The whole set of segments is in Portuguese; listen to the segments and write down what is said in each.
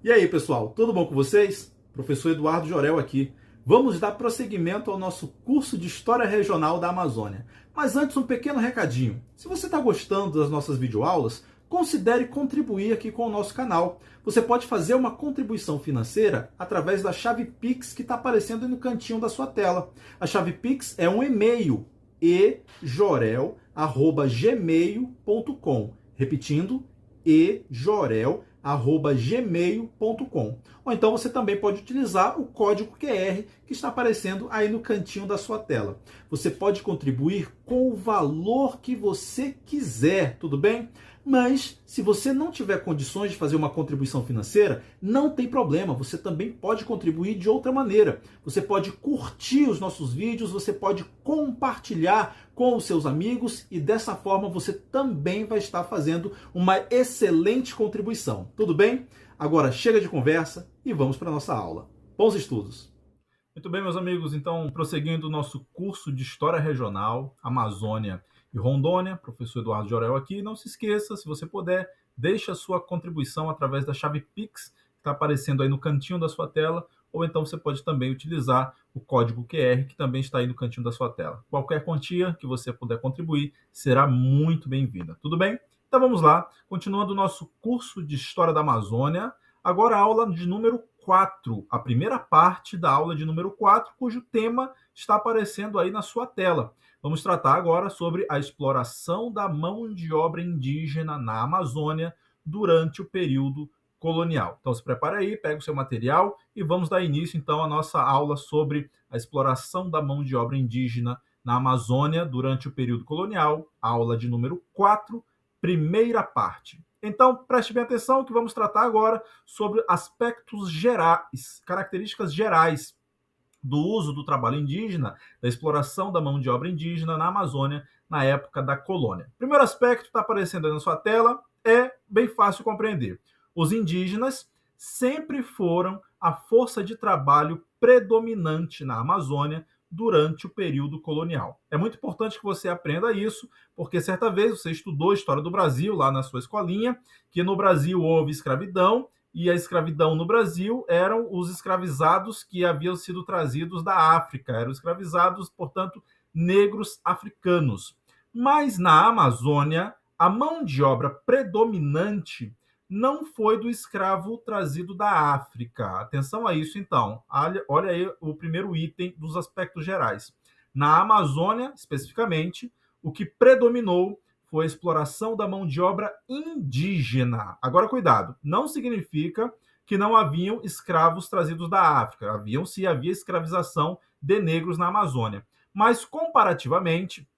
E aí, pessoal, tudo bom com vocês? Professor Eduardo Jorel aqui. Vamos dar prosseguimento ao nosso curso de História Regional da Amazônia. Mas antes, um pequeno recadinho. Se você está gostando das nossas videoaulas, considere contribuir aqui com o nosso canal. Você pode fazer uma contribuição financeira através da chave Pix que está aparecendo aí no cantinho da sua tela. A chave Pix é um e-mail, ejorel@gmail.com. Repetindo, ejorel@gmail.com. Ou então você também pode utilizar o código QR que está aparecendo aí no cantinho da sua tela. Você pode contribuir com o valor que você quiser, tudo bem? Mas se você não tiver condições de fazer uma contribuição financeira, não tem problema, você também pode contribuir de outra maneira. Você pode curtir os nossos vídeos, você pode compartilhar com os seus amigos e dessa forma você também vai estar fazendo uma excelente contribuição. Tudo bem? Agora chega de conversa e vamos para a nossa aula. Bons estudos! Muito bem, meus amigos, então prosseguindo o nosso curso de História Regional, Amazônia e Rondônia, professor Eduardo Jorel aqui. Não se esqueça, se você puder, deixe a sua contribuição através da chave Pix, que está aparecendo aí no cantinho da sua tela, ou então você pode também utilizar o código QR, que também está aí no cantinho da sua tela. Qualquer quantia que você puder contribuir será muito bem-vinda. Tudo bem? Então vamos lá, continuando o nosso curso de História da Amazônia, agora a aula de número 4, a primeira parte da aula de número 4, cujo tema está aparecendo aí na sua tela. Vamos tratar agora sobre a exploração da mão de obra indígena na Amazônia durante o período colonial. Então se prepare aí, pega o seu material e vamos dar início então à nossa aula sobre a exploração da mão de obra indígena na Amazônia durante o período colonial, aula de número 4, primeira parte. Então, preste bem atenção que vamos tratar agora sobre aspectos gerais, características gerais do uso do trabalho indígena, da exploração da mão de obra indígena na Amazônia na época da colônia. O primeiro aspecto que está aparecendo aí na sua tela é bem fácil compreender. Os indígenas sempre foram a força de trabalho predominante na Amazônia durante o período colonial. É muito importante que você aprenda isso, porque certa vez você estudou a história do Brasil lá na sua escolinha, que no Brasil houve escravidão, e a escravidão no Brasil eram os escravizados que haviam sido trazidos da África, eram escravizados, portanto, negros africanos. Mas na Amazônia, a mão de obra predominante não foi do escravo trazido da África. Atenção a isso, então. Olha aí o primeiro item dos aspectos gerais. Na Amazônia, especificamente, o que predominou foi a exploração da mão de obra indígena. Agora, cuidado, não significa que não haviam escravos trazidos da África. Havia escravização de negros na Amazônia. Mas, comparativamente,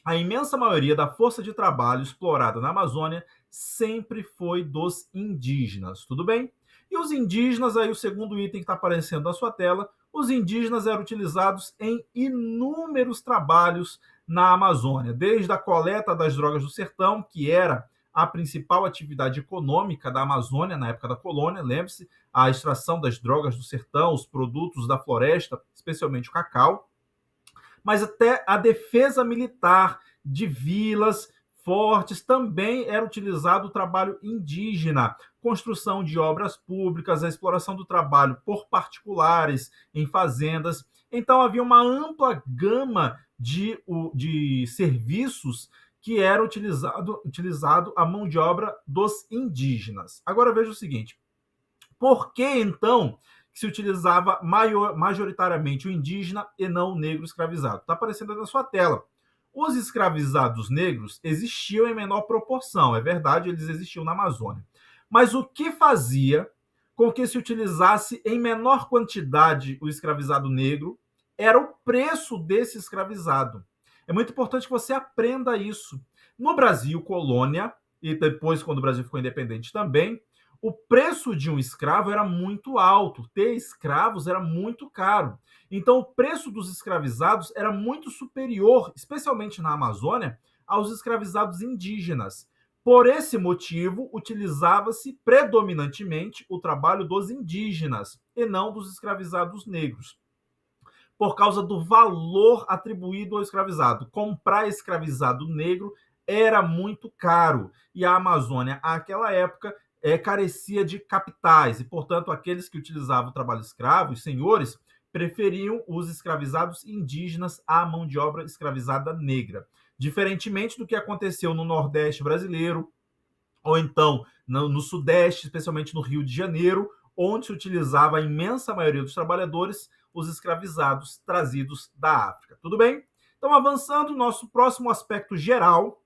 a imensa maioria da força de trabalho explorada na Amazônia sempre foi dos indígenas, tudo bem? E os indígenas, aí o segundo item que está aparecendo na sua tela, os indígenas eram utilizados em inúmeros trabalhos na Amazônia, desde a coleta das drogas do sertão, que era a principal atividade econômica da Amazônia na época da colônia, lembre-se, a extração das drogas do sertão, os produtos da floresta, especialmente o cacau, mas até a defesa militar de vilas fortes também era utilizado o trabalho indígena, construção de obras públicas, a exploração do trabalho por particulares em fazendas. Então havia uma ampla gama de serviços que era utilizado a mão de obra dos indígenas. Agora veja o seguinte, por que então se utilizava majoritariamente o indígena e não o negro escravizado? Está aparecendo aí na sua tela. Os escravizados negros existiam em menor proporção, é verdade, eles existiam na Amazônia. Mas o que fazia com que se utilizasse em menor quantidade o escravizado negro era o preço desse escravizado. É muito importante que você aprenda isso. No Brasil, colônia, e depois, quando o Brasil ficou independente também, o preço de um escravo era muito alto, ter escravos era muito caro. Então, o preço dos escravizados era muito superior, especialmente na Amazônia, aos escravizados indígenas. Por esse motivo, utilizava-se predominantemente o trabalho dos indígenas e não dos escravizados negros. Por causa do valor atribuído ao escravizado. Comprar escravizado negro era muito caro. E a Amazônia, àquela época, carecia de capitais e, portanto, aqueles que utilizavam o trabalho escravo, os senhores, preferiam os escravizados indígenas à mão de obra escravizada negra. Diferentemente do que aconteceu no Nordeste brasileiro, ou então no Sudeste, especialmente no Rio de Janeiro, onde se utilizava a imensa maioria dos trabalhadores, os escravizados trazidos da África. Tudo bem? Então, avançando, nosso próximo aspecto geral,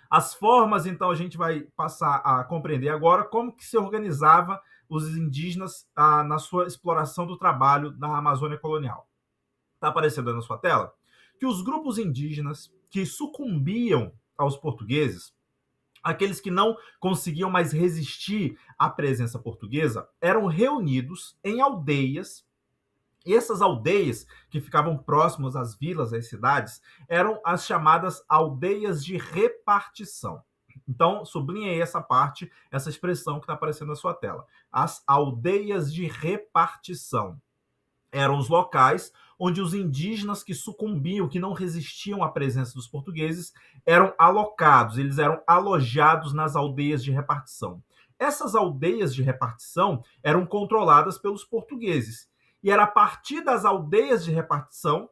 as formas, então, a gente vai passar a compreender agora como que se organizava os indígenas na sua exploração do trabalho na Amazônia colonial. Está aparecendo aí na sua tela? Que os grupos indígenas que sucumbiam aos portugueses, aqueles que não conseguiam mais resistir à presença portuguesa, eram reunidos em aldeias. E essas aldeias que ficavam próximas às vilas, às cidades, eram as chamadas aldeias de repartição. Então, sublinhe aí essa parte, essa expressão que está aparecendo na sua tela. As aldeias de repartição eram os locais onde os indígenas que sucumbiam, que não resistiam à presença dos portugueses, eram alocados, eles eram alojados nas aldeias de repartição. Essas aldeias de repartição eram controladas pelos portugueses. E era a partir das aldeias de repartição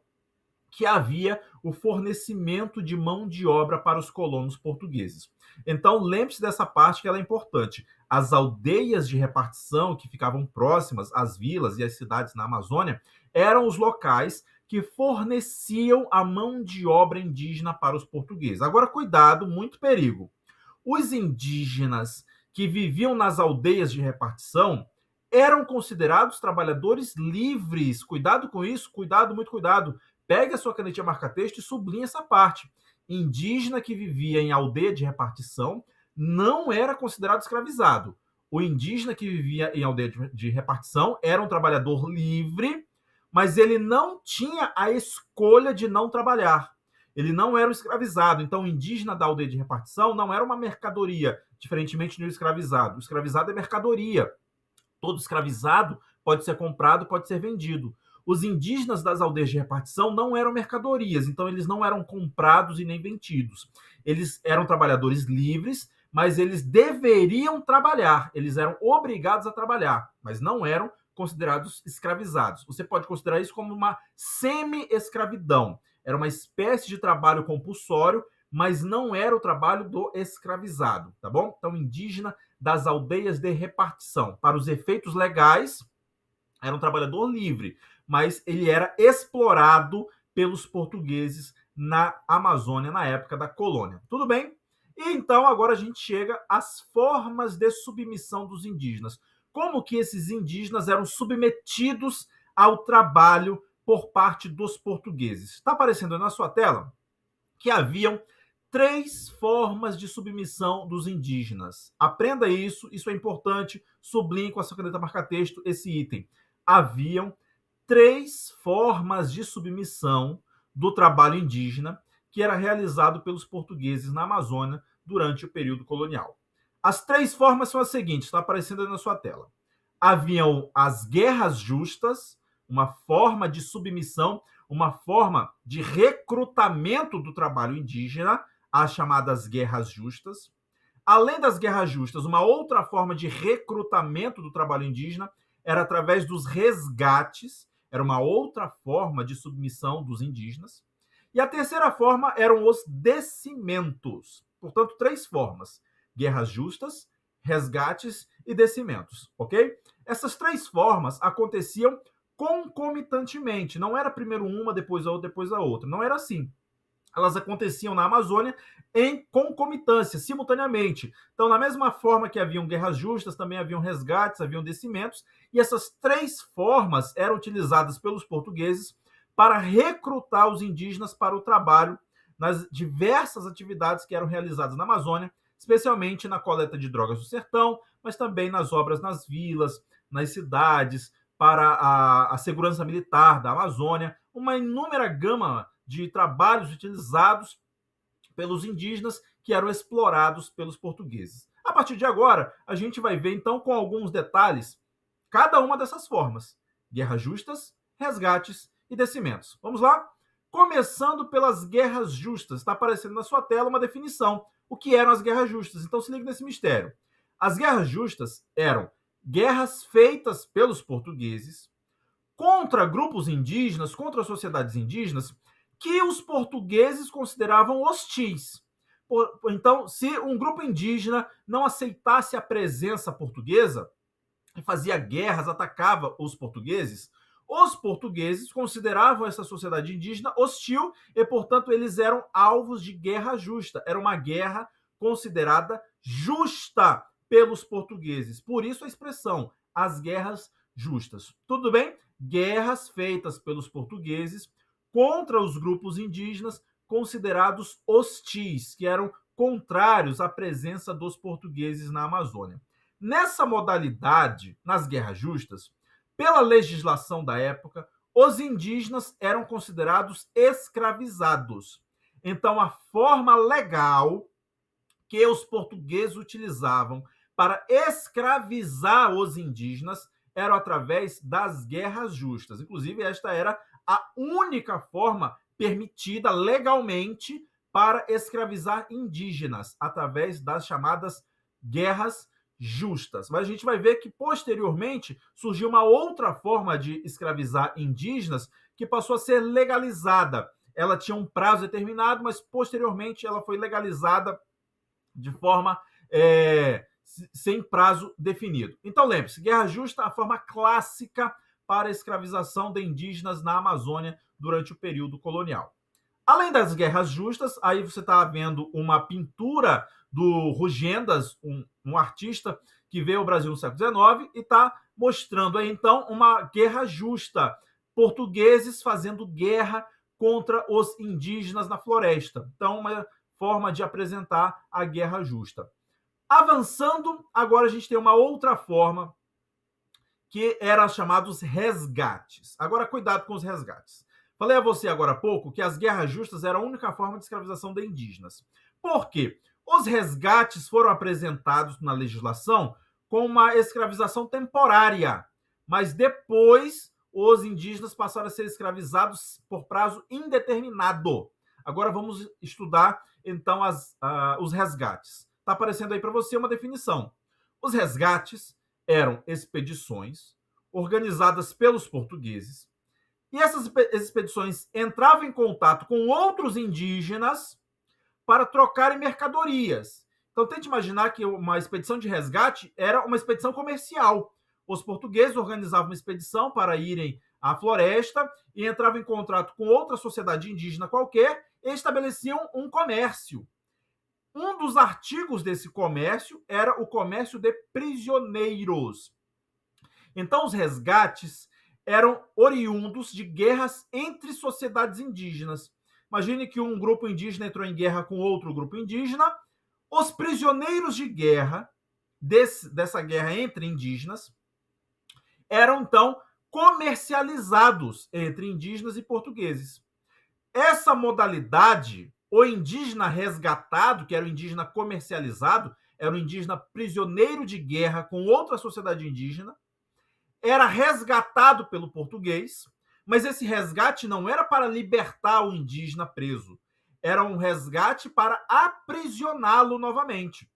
que havia o fornecimento de mão de obra para os colonos portugueses. Então, lembre-se dessa parte que ela é importante. As aldeias de repartição que ficavam próximas às vilas e às cidades na Amazônia eram os locais que forneciam a mão de obra indígena para os portugueses. Agora, cuidado, muito perigo. Os indígenas que viviam nas aldeias de repartição eram considerados trabalhadores livres. Cuidado com isso, cuidado, muito cuidado. Pegue a sua canetinha marca-texto e sublinhe essa parte. Indígena que vivia em aldeia de repartição não era considerado escravizado. O indígena que vivia em aldeia de repartição era um trabalhador livre, mas ele não tinha a escolha de não trabalhar. Ele não era um escravizado. Então, o indígena da aldeia de repartição não era uma mercadoria, diferentemente do escravizado. O escravizado é mercadoria. Todo escravizado pode ser comprado, pode ser vendido. Os indígenas das aldeias de repartição não eram mercadorias, então eles não eram comprados e nem vendidos. Eles eram trabalhadores livres, mas eles deveriam trabalhar, eles eram obrigados a trabalhar, mas não eram considerados escravizados. Você pode considerar isso como uma semi-escravidão. Era uma espécie de trabalho compulsório, mas não era o trabalho do escravizado, tá bom? Então, indígena das aldeias de repartição. Para os efeitos legais, era um trabalhador livre, mas ele era explorado pelos portugueses na Amazônia na época da colônia. Tudo bem? E então agora a gente chega às formas de submissão dos indígenas. Como que esses indígenas eram submetidos ao trabalho por parte dos portugueses? Está aparecendo na sua tela que haviam 3 formas de submissão dos indígenas. Aprenda isso, isso é importante. Sublinhe com a sua caneta marca-texto esse item. Haviam 3 formas de submissão do trabalho indígena que era realizado pelos portugueses na Amazônia durante o período colonial. As 3 formas são as seguintes, está aparecendo aí na sua tela. Haviam as guerras justas, uma forma de submissão, uma forma de recrutamento do trabalho indígena, as chamadas guerras justas. Além das guerras justas, uma outra forma de recrutamento do trabalho indígena era através dos resgates, era uma outra forma de submissão dos indígenas. E a terceira forma eram os descimentos. Portanto, 3 formas: guerras justas, resgates e descimentos, ok? Essas 3 formas aconteciam concomitantemente. Não era primeiro uma, depois a outra, depois a outra. Não era assim. Elas aconteciam na Amazônia em concomitância, simultaneamente. Então, na mesma forma que haviam guerras justas, também haviam resgates, haviam descimentos, e essas 3 formas eram utilizadas pelos portugueses para recrutar os indígenas para o trabalho nas diversas atividades que eram realizadas na Amazônia, especialmente na coleta de drogas do sertão, mas também nas obras nas vilas, nas cidades, para a segurança militar da Amazônia, uma inúmera gama de trabalhos utilizados pelos indígenas que eram explorados pelos portugueses. A partir de agora, a gente vai ver, então, com alguns detalhes, cada uma dessas formas: guerras justas, resgates e descimentos. Vamos lá? Começando pelas guerras justas. Está aparecendo na sua tela uma definição. O que eram as guerras justas? Então, se liga nesse mistério. As guerras justas eram guerras feitas pelos portugueses contra grupos indígenas, contra sociedades indígenas, que os portugueses consideravam hostis. Então, se um grupo indígena não aceitasse a presença portuguesa e fazia guerras, atacava os portugueses consideravam essa sociedade indígena hostil e, portanto, eles eram alvos de guerra justa. Era uma guerra considerada justa pelos portugueses. Por isso a expressão, as guerras justas. Tudo bem? Guerras feitas pelos portugueses contra os grupos indígenas considerados hostis, que eram contrários à presença dos portugueses na Amazônia. Nessa modalidade, nas guerras justas, pela legislação da época, os indígenas eram considerados escravizados. Então, a forma legal que os portugueses utilizavam para escravizar os indígenas era através das guerras justas. Inclusive, esta era a única forma permitida legalmente para escravizar indígenas, através das chamadas guerras justas. Mas a gente vai ver que, posteriormente, surgiu uma outra forma de escravizar indígenas que passou a ser legalizada. Ela tinha um prazo determinado, mas, posteriormente, ela foi legalizada de forma sem prazo definido. Então, lembre-se, guerra justa é a forma clássica para a escravização de indígenas na Amazônia durante o período colonial. Além das guerras justas, aí você está vendo uma pintura do Rugendas, um artista que veio ao Brasil no século XIX e está mostrando aí, então, uma guerra justa. Portugueses fazendo guerra contra os indígenas na floresta. Então, uma forma de apresentar a guerra justa. Avançando, agora a gente tem uma outra forma, que era chamados resgates. Agora, cuidado com os resgates. Falei a você agora há pouco que as guerras justas eram a única forma de escravização de indígenas. Por quê? Os resgates foram apresentados na legislação como uma escravização temporária, mas depois os indígenas passaram a ser escravizados por prazo indeterminado. Agora vamos estudar, então, os resgates. Está aparecendo aí para você uma definição. Os resgates eram expedições organizadas pelos portugueses, e essas expedições entravam em contato com outros indígenas para trocarem mercadorias. Então, tente imaginar que uma expedição de resgate era uma expedição comercial. Os portugueses organizavam uma expedição para irem à floresta e entravam em contato com outra sociedade indígena qualquer e estabeleciam um comércio. Um dos artigos desse comércio era o comércio de prisioneiros. Então, os resgates eram oriundos de guerras entre sociedades indígenas. Imagine que um grupo indígena entrou em guerra com outro grupo indígena. Os prisioneiros de guerra, dessa guerra entre indígenas, eram, então, comercializados entre indígenas e portugueses. Essa modalidade, o indígena resgatado, que era o indígena comercializado, era o indígena prisioneiro de guerra com outra sociedade indígena, era resgatado pelo português, mas esse resgate não era para libertar o indígena preso, era um resgate para aprisioná-lo novamente.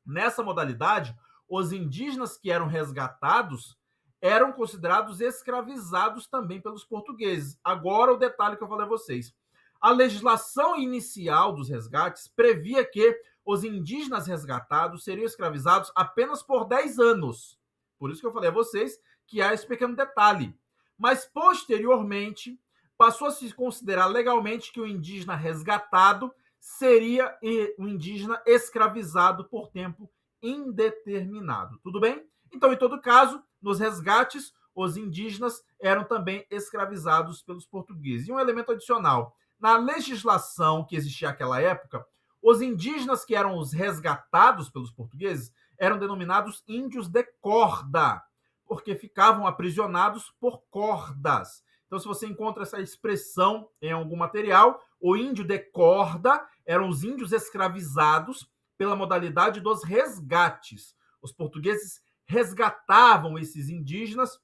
Nessa modalidade, os indígenas que eram resgatados eram considerados escravizados também pelos portugueses. Agora, o detalhe que eu falei a vocês. A legislação inicial dos resgates previa que os indígenas resgatados seriam escravizados apenas por 10 anos. Por isso que eu falei a vocês que há esse pequeno detalhe. Mas, posteriormente, passou a se considerar legalmente que o indígena resgatado seria um indígena escravizado por tempo indeterminado. Tudo bem? Então, em todo caso, nos resgates, os indígenas eram também escravizados pelos portugueses. E um elemento adicional, na legislação que existia naquela época, os indígenas que eram os resgatados pelos portugueses eram denominados índios de corda, porque ficavam aprisionados por cordas. Então, se você encontra essa expressão em algum material, o índio de corda eram os índios escravizados pela modalidade dos resgates. Os portugueses resgatavam esses indígenas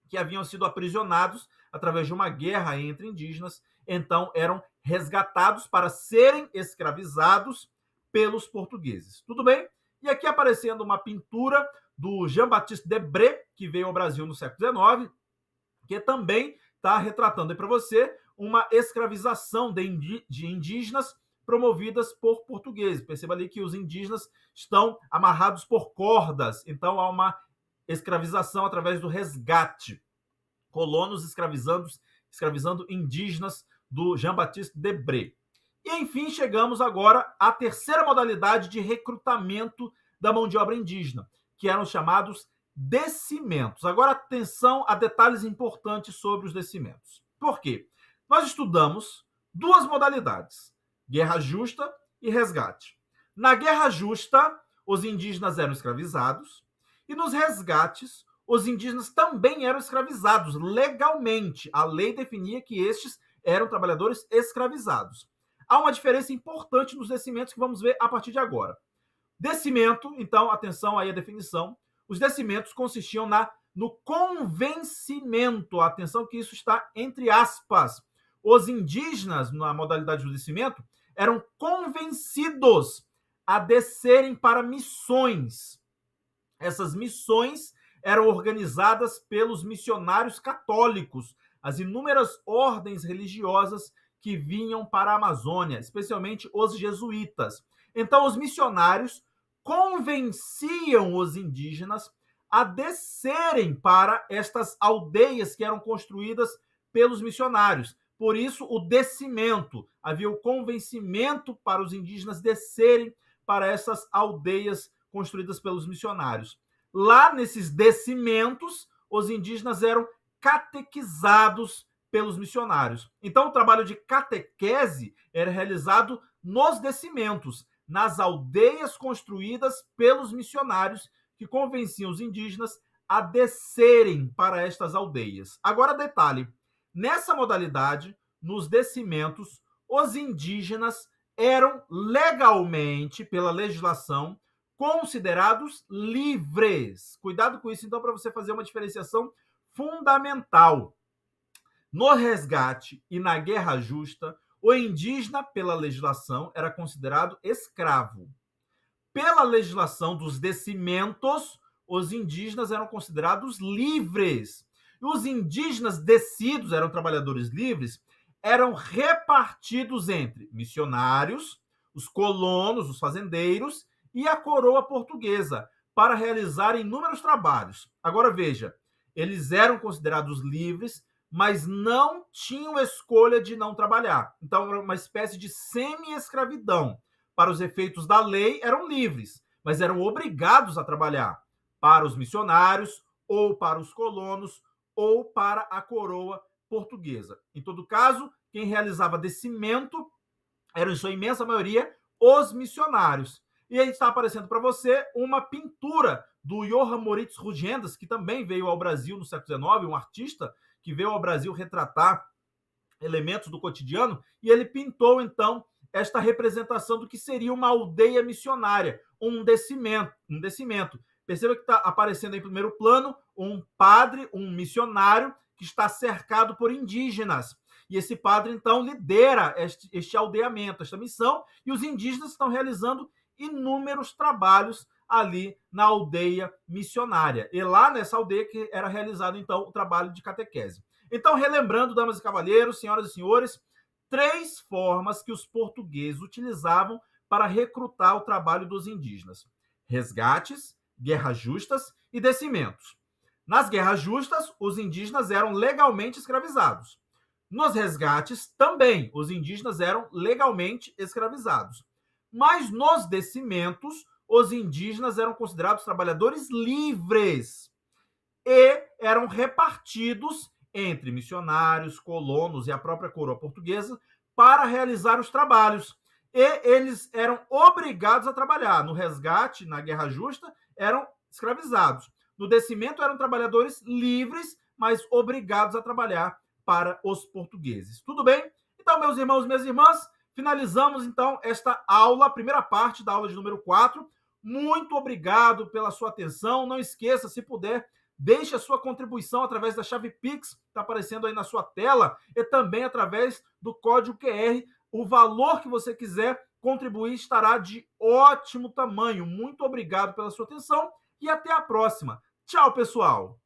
que haviam sido aprisionados através de uma guerra entre indígenas, então eram resgatados para serem escravizados pelos portugueses. Tudo bem? E aqui aparecendo uma pintura do Jean-Baptiste Debré, que veio ao Brasil no século XIX, que também está retratando aí para você uma escravização de indígenas promovidas por portugueses. Perceba ali que os indígenas estão amarrados por cordas, então há uma escravização através do resgate. Colonos escravizando indígenas do Jean-Baptiste Debré. E, enfim, chegamos agora à terceira modalidade de recrutamento da mão de obra indígena, que eram os chamados descimentos. Agora, atenção a detalhes importantes sobre os descimentos. Por quê? Nós estudamos duas modalidades, guerra justa e resgate. Na guerra justa, os indígenas eram escravizados, e nos resgates, os indígenas também eram escravizados legalmente. A lei definia que estes eram trabalhadores escravizados. Há uma diferença importante nos descimentos que vamos ver a partir de agora. Descimento, então, atenção aí à definição. Os descimentos consistiam no convencimento. Atenção que isso está entre aspas. Os indígenas, na modalidade do descimento, eram convencidos a descerem para missões. Essas missões eram organizadas pelos missionários católicos, as inúmeras ordens religiosas que vinham para a Amazônia, especialmente os jesuítas. Então, os missionários convenciam os indígenas a descerem para estas aldeias que eram construídas pelos missionários. Por isso, o descimento. Havia o convencimento para os indígenas descerem para essas aldeias construídas pelos missionários. Lá, nesses descimentos, os indígenas eram catequizados pelos missionários. Então, o trabalho de catequese era realizado nos descimentos, nas aldeias construídas pelos missionários que convenciam os indígenas a descerem para estas aldeias. Agora, detalhe, nessa modalidade, nos descimentos, os indígenas eram legalmente, pela legislação, considerados livres. Cuidado com isso, então, para você fazer uma diferenciação fundamental. No resgate e na guerra justa, o indígena, pela legislação, era considerado escravo. Pela legislação dos descimentos, os indígenas eram considerados livres. E os indígenas descidos, eram trabalhadores livres, eram repartidos entre missionários, os colonos, os fazendeiros e a coroa portuguesa, para realizar inúmeros trabalhos. Agora veja, eles eram considerados livres, mas não tinham escolha de não trabalhar. Então, era uma espécie de semi-escravidão. Para os efeitos da lei, eram livres, mas eram obrigados a trabalhar para os missionários, ou para os colonos, ou para a coroa portuguesa. Em todo caso, quem realizava descimento eram, em sua imensa maioria, os missionários. E aí está aparecendo para você uma pintura do Johann Moritz Rugendas, que também veio ao Brasil no século XIX, um artista que veio ao Brasil retratar elementos do cotidiano, e ele pintou, então, esta representação do que seria uma aldeia missionária, um descimento. Perceba que está aparecendo em primeiro plano um padre, um missionário, que está cercado por indígenas. E esse padre, então, lidera este aldeamento, esta missão, e os indígenas estão realizando inúmeros trabalhos ali na aldeia missionária. E lá nessa aldeia que era realizado, então, o trabalho de catequese. Então, relembrando, damas e cavalheiros, senhoras e senhores, 3 formas que os portugueses utilizavam para recrutar o trabalho dos indígenas: resgates, guerras justas e descimentos. Nas guerras justas, os indígenas eram legalmente escravizados. Nos resgates, também, os indígenas eram legalmente escravizados. Mas nos descimentos, os indígenas eram considerados trabalhadores livres e eram repartidos entre missionários, colonos e a própria coroa portuguesa para realizar os trabalhos. E eles eram obrigados a trabalhar. No resgate, na guerra justa, eram escravizados. No descimento, eram trabalhadores livres, mas obrigados a trabalhar para os portugueses. Tudo bem? Então, meus irmãos e minhas irmãs, finalizamos, então, esta aula, a primeira parte da aula de número 4. Muito obrigado pela sua atenção. Não esqueça, se puder, deixe a sua contribuição através da chave Pix, que está aparecendo aí na sua tela, e também através do código QR, o valor que você quiser contribuir estará de ótimo tamanho. Muito obrigado pela sua atenção e até a próxima. Tchau, pessoal!